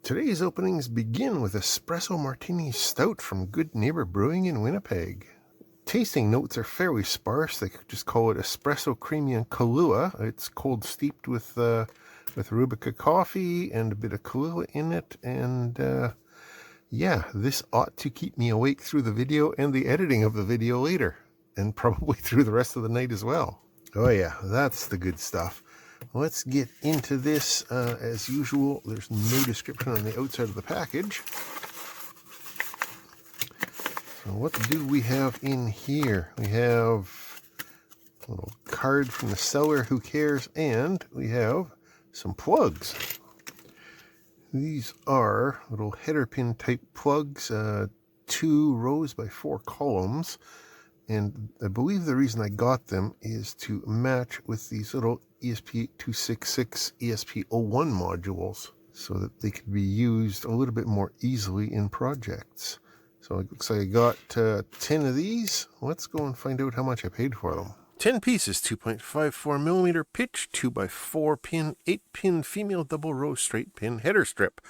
Today's openings begin with Espresso Martini Stout from Good Neighbor Brewing in Winnipeg. Tasting notes are fairly sparse. They could just call it Espresso Creamy and Kahlua. It's cold steeped with Arabica coffee and a bit of Kahlua in it. And yeah, this ought to keep me awake through the video and the editing of the video later. And probably through the rest of the night as well. Oh yeah, that's the good stuff. Let's get into this. As usual, there's no description on the outside of the package. So what do we have in here? We have a little card from the seller, who cares, and we have some plugs. These are little header pin type plugs, 2 rows by 4 columns. And I believe the reason I got them is to match with these little ESP8266 ESP01 modules so that they could be used a little bit more easily in projects. So it looks like I got 10 of these. Let's go and find out how much I paid for them. 10 pieces, 2.54mm pitch, 2x4 pin, 8-pin female double row straight pin header strip.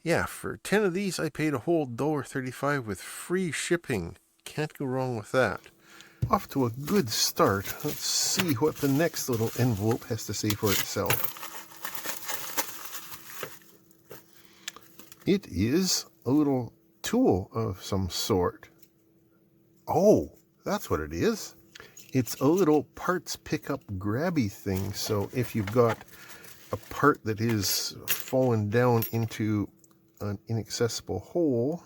Yeah, for 10 of these I paid a whole $1.35 with free shipping. Can't go wrong with that. Off to a good start. Let's see what the next little envelope has to say for itself. It is a little tool of some sort. Oh, that's what it is. It's a little parts pickup grabby thing. So if you've got a part that is fallen down into an inaccessible hole,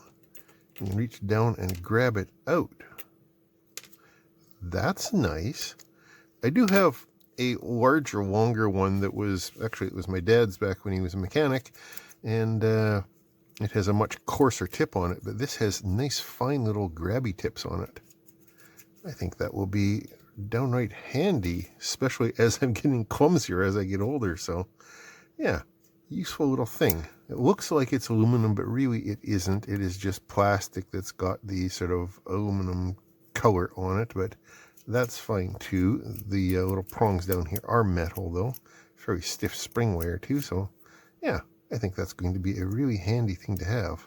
you can reach down and grab it out. That's nice. I do have a larger, longer one that was, actually it was my dad's back when he was a mechanic, and it has a much coarser tip on it, but this has nice fine little grabby tips on it. I think that will be downright handy, especially as I'm getting clumsier as I get older. So yeah, useful little thing. It looks like it's aluminum, but really it isn't. It is just plastic that's got the sort of aluminum color on it, but that's fine too. The little prongs down here are metal though. Very stiff spring wire too, so yeah, I think that's going to be a really handy thing to have.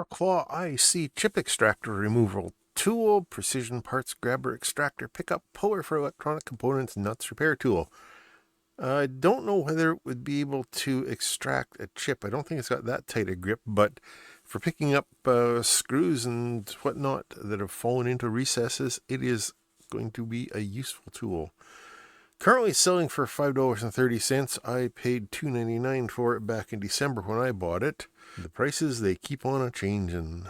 Claw IC chip extractor removal tool, precision parts grabber extractor pickup, puller for electronic components, nuts repair tool. I don't know whether it would be able to extract a chip. I don't think it's got that tight a grip, but for picking up screws and whatnot that have fallen into recesses, it is going to be a useful tool. Currently selling for $5.30. I paid $2.99 for it back in December when I bought it. The prices, they keep on a-changing.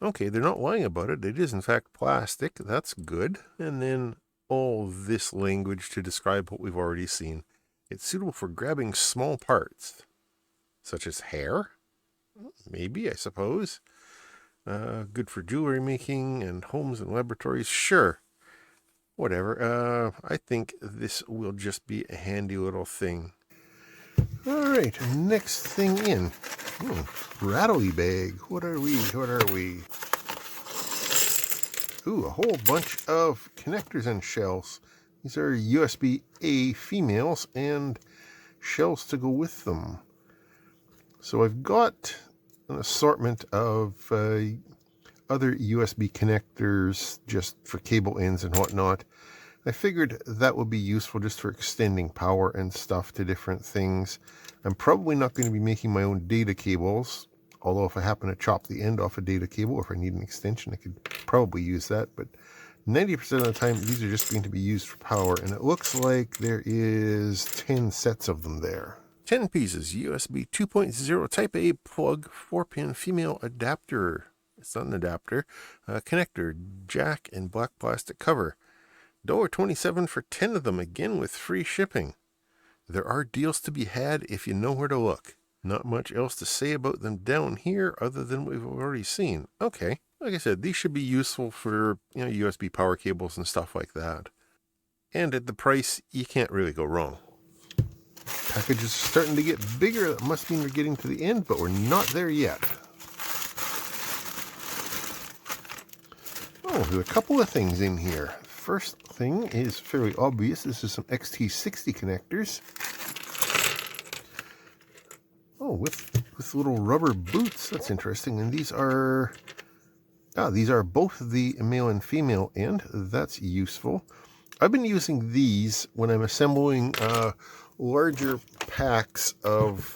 Okay, they're not lying about it. It is in fact plastic. That's good. And then all this language to describe what we've already seen. It's suitable for grabbing small parts, such as hair, maybe, I suppose. Good for jewelry making and homes and laboratories, sure. Whatever. I think this will just be a handy little thing. All right, next thing in. Rattly bag. What are we? Ooh, a whole bunch of connectors and shells. These are USB-A females and shells to go with them. So I've got an assortment of other USB connectors just for cable ends and whatnot. I figured that would be useful just for extending power and stuff to different things. I'm probably not going to be making my own data cables, although if I happen to chop the end off a data cable, or if I need an extension, I could probably use that. But 90% of the time, these are just going to be used for power, and it looks like there is 10 sets of them there. 10 pieces, USB 2.0 Type A plug, 4-pin female adapter. It's not an adapter. Connector, jack, and black plastic cover. $1.27 for 10 of them, again with free shipping. There are deals to be had if you know where to look. Not much else to say about them down here other than what we've already seen. Okay, like I said, these should be useful for USB power cables and stuff like that. And at the price, you can't really go wrong. Package is starting to get bigger. That must mean we're getting to the end, but we're not there yet. Oh, there's a couple of things in here. First thing is fairly obvious. This is some XT60 connectors. Oh, with with little rubber boots. That's interesting. And these are both the male and female end. That's useful. I've been using these when I'm assembling larger packs of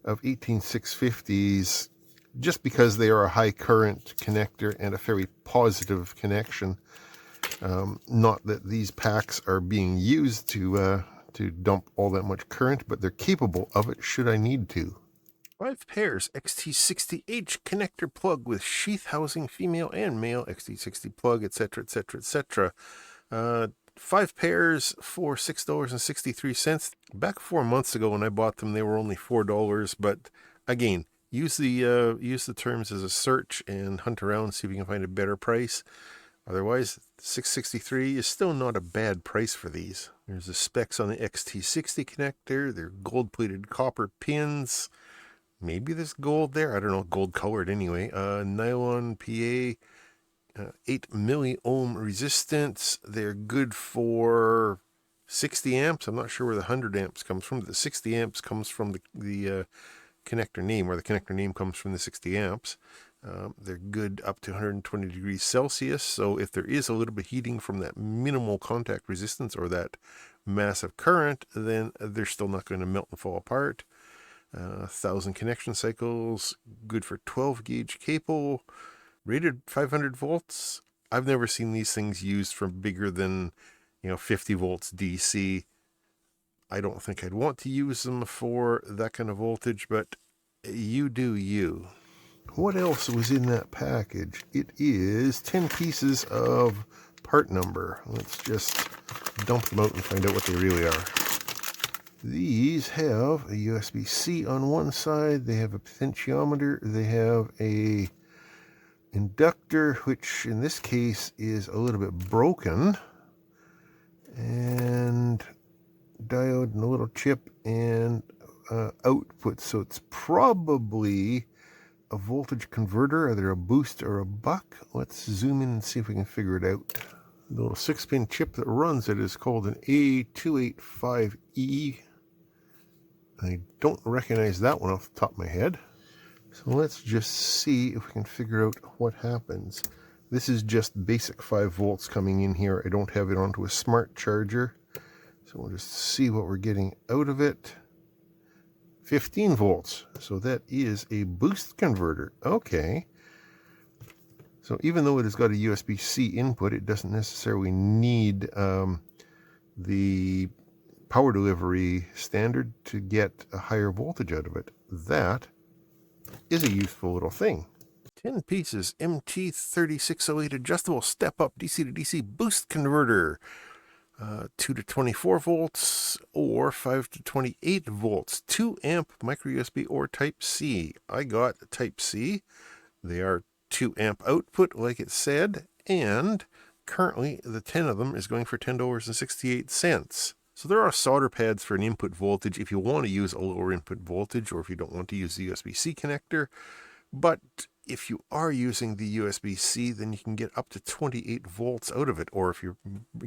18650s, just because they are a high current connector and a very positive connection. Not that these packs are being used to dump all that much current, but they're capable of it should I need to. 5 pairs XT60H connector plug with sheath housing, female and male, XT60 plug, etc., etc., etc. 5 pairs for $6.63. Back 4 months ago when I bought them, they were only $4. But again, use the terms as a search and hunt around, see if you can find a better price. Otherwise, $6.63 is still not a bad price for these. There's the specs on the XT60 connector. They're gold-plated copper pins. Maybe there's gold there. I don't know, gold colored anyway. Nylon PA, 8 milliohm resistance. They're good for 60 amps. I'm not sure where the 100 amps comes from. The 60 amps comes from the connector name, or the connector name comes from the 60 amps. They're good up to 120 degrees Celsius. So if there is a little bit of heating from that minimal contact resistance or that massive current, then they're still not going to melt and fall apart. 1,000 connection cycles, good for 12 gauge cable, rated 500 volts. I've never seen these things used for bigger than 50 volts DC. I don't think I'd want to use them for that kind of voltage, but you do you. What else was in that package? It is 10 pieces of part number. Let's just dump them out and find out what they really are. These have a USB-C on one side, they have a potentiometer, they have a inductor, which in this case is a little bit broken, and diode and a little chip and output. So it's probably a voltage converter, either a boost or a buck. Let's zoom in and see if we can figure it out. The little 6-pin chip that runs it is called an A285E. I don't recognize that one off the top of my head. So let's just see if we can figure out what happens. This is just basic 5 volts coming in here. I don't have it onto a smart charger. So we'll just see what we're getting out of it. 15 volts. So that is a boost converter. Okay. So even though it has got a USB-C input, it doesn't necessarily need the power delivery standard to get a higher voltage out of it. That is a useful little thing. 10 pieces MT3608 adjustable step-up DC to DC boost converter. 2 to 24 volts or 5 to 28 volts. 2 amp micro USB or Type C. I got Type C. They are 2 amp output like it said, and currently the 10 of them is going for $10.68. So there are solder pads for an input voltage if you want to use a lower input voltage, or if you don't want to use the USB-C connector. But if you are using the USB-C, then you can get up to 28 volts out of it. Or if you're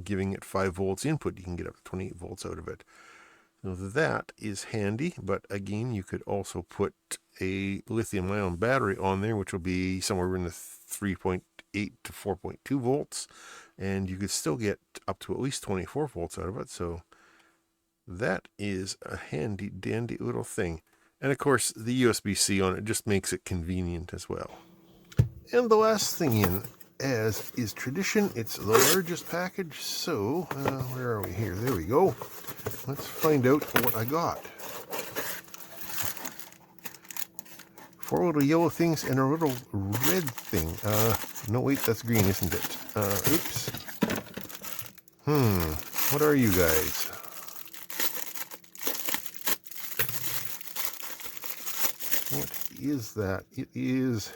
giving it 5 volts input, you can get up to 28 volts out of it. So that is handy. But again, you could also put a lithium-ion battery on there, which will be somewhere in the 3.8 to 4.2 volts. And you could still get up to at least 24 volts out of it. So that is a handy dandy little thing. And of course, the USB-C on it just makes it convenient as well. And the last thing in, as is tradition, it's the largest package. So, where are we here? There we go. Let's find out what I got. 4 little yellow things and a little red thing. No, wait, that's green, isn't it? Oops. What are you guys? What is that? It is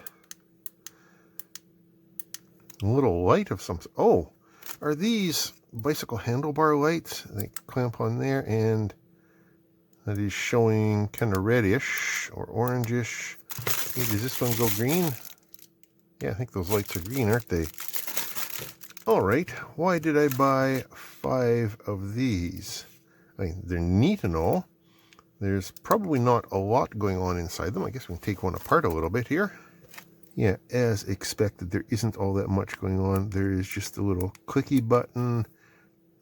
a little light of some... Oh, are these bicycle handlebar lights? They clamp on there, and that is showing kind of reddish or orangish. Hey, does this one go green? Yeah, I think those lights are green, aren't they? All right, why did I buy 5 of these? I mean, they're neat and all, There's probably not a lot going on inside them. I guess we can take one apart a little bit here. Yeah, as expected, there isn't all that much going on. There is just a little clicky button.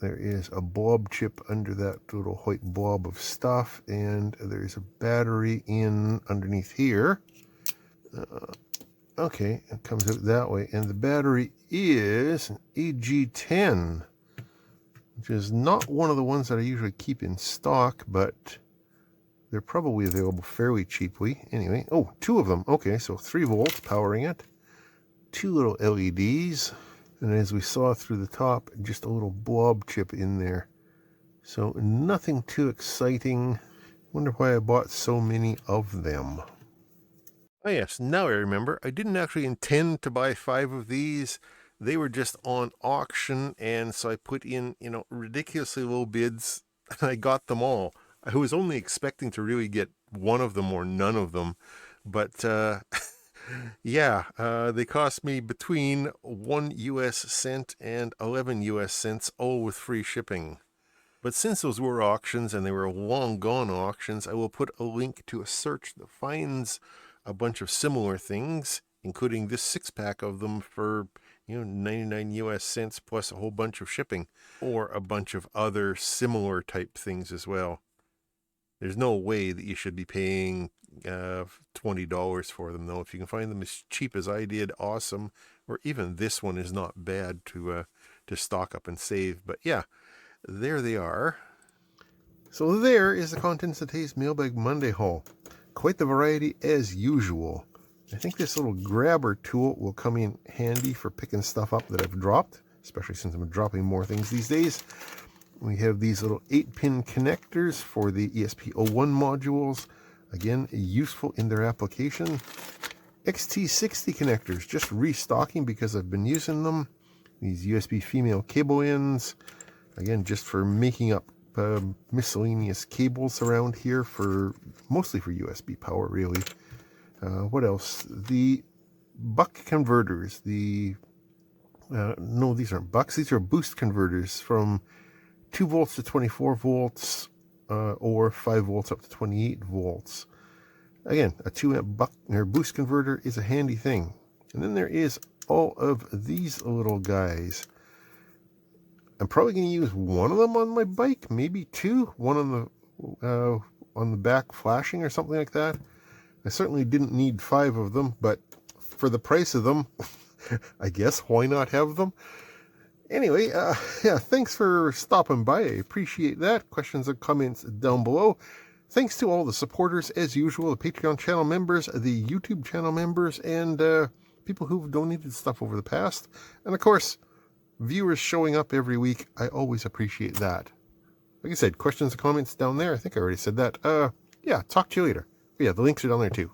There is a blob chip under that little white blob of stuff, and there's a battery in underneath here. Okay, it comes out that way, and the battery is an AG10, which is not one of the ones that I usually keep in stock, but they're probably available fairly cheaply. Anyway, oh, 2 of them. Okay, so 3 volts powering it. 2 little LEDs. And as we saw through the top, just a little blob chip in there. So nothing too exciting. Wonder why I bought so many of them. Oh yes, now I remember. I didn't actually intend to buy 5 of these. They were just on auction, and so I put in, ridiculously low bids, and I got them all. I was only expecting to really get one of them or none of them, but yeah, they cost me between 1 US cent and 11 US cents, all with free shipping. But since those were auctions and they were long gone auctions, I will put a link to a search that finds a bunch of similar things, including this 6-pack of them for 99 US cents plus a whole bunch of shipping, or a bunch of other similar type things as well. There's no way that you should be paying $20 for them, though. If you can find them as cheap as I did, awesome. Or even this one is not bad to stock up and save. But yeah, there they are. So there is the contents of today's Mailbag Monday haul. Quite the variety as usual. I think this little grabber tool will come in handy for picking stuff up that I've dropped, especially since I'm dropping more things these days. We have these little 8-pin connectors for the ESP01 modules. Again, useful in their application. XT60 connectors, just restocking because I've been using them. These USB female cable ends. Again, just for making up miscellaneous cables around here, mostly for USB power, really. What else? The buck converters. No, these aren't bucks. These are boost converters from 2 volts to 24 volts, or 5 volts up to 28 volts. Again, a 2-amp buck or boost converter is a handy thing. And then there is all of these little guys. I'm probably going to use one of them on my bike, maybe 2. One on the back flashing or something like that. I certainly didn't need 5 of them, but for the price of them, I guess why not have them? Anyway, yeah, thanks for stopping by. I appreciate that. Questions and comments down below. Thanks to all the supporters, as usual, the Patreon channel members, the YouTube channel members, and people who've donated stuff over the past. And of course, viewers showing up every week. I always appreciate that. Like I said, questions and comments down there. I think I already said that. Yeah, talk to you later. But yeah, the links are down there too.